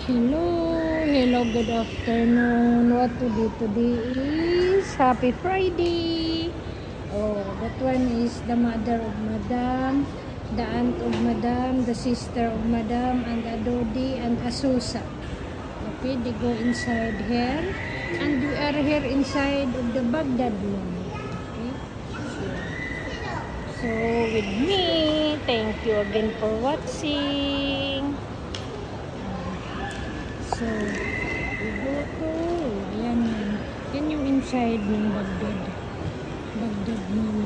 Hello, good afternoon. What today? Today is Happy Friday. Oh, that one is the mother of Madam, the aunt of Madam, the sister of Madam, and Adodi and Asusa. Okay, they go inside here, and we are here inside of the Baghdad Mall. Okay, so with me, thank you again for watching. So, we go to, yan yung inside ng Baghdad Mall.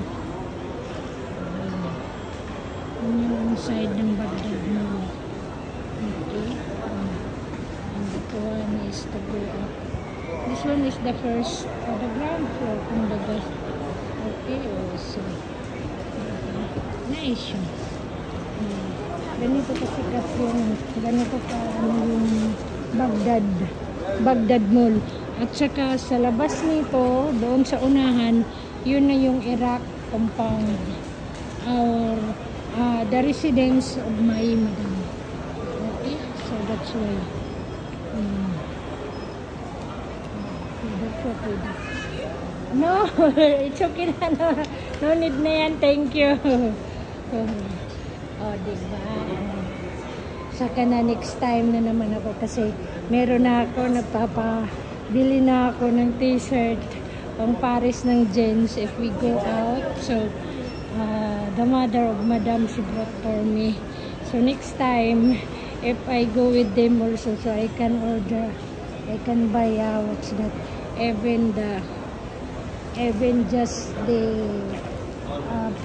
Yan yung inside ng Baghdad Mall. Okay. And that one is to go up. This one is the first, the ground floor, kumbaga. Okay, so, nice yun. Ganito kasikat yung, ganito pa, yung Baghdad Mall. At saka sa labas nito, doon sa unahan, yun na yung Iraq compound. Or the residence of my madam. Okay? So that's why. That's okay. No, it's okay na. No need na yan. Thank you. Oh, diba? Saka na next time na naman ako kasi meron na ako, nagpapabili na ako ng t-shirt pang Paris ng Jens if we go out. So, the mother of Madam, she brought for me. So, next time, if I go with them also, so I can order, I can buy, what's that, even just the,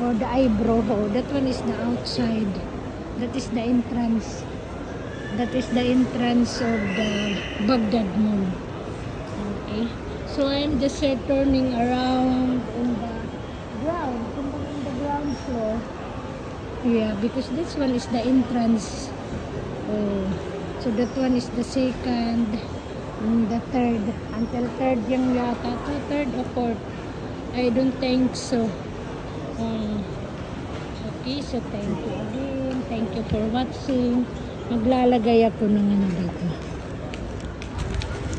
for the eyebrow. Oh, that one is the outside. That is the entrance. That is the entrance of the Baghdad Mall. Okay. So I'm just turning around on the ground. On the ground floor. Yeah, because this one is the entrance. Oh. So that one is the second and the third. Until third yung yata. Third or fourth. I don't think so. Okay, so thank you again. Thank you for watching. Maglalagay ako ng ano dito.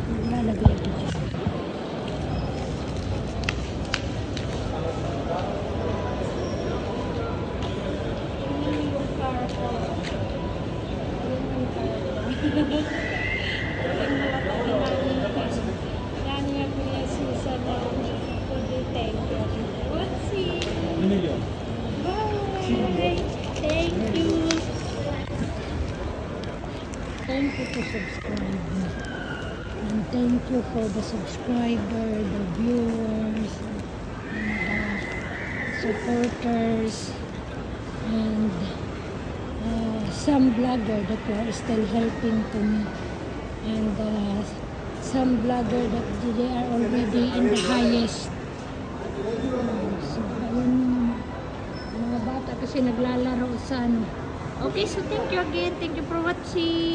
Maglalagay ako dito. Thank you for subscribing. And thank you for the subscriber, the viewers, and supporters, and some blogger that are still helping to me, and some blogger that they are already in the highest. So, ayun, mga bata kasi naglalaro sa ano. Okay, so thank you again. Thank you for watching.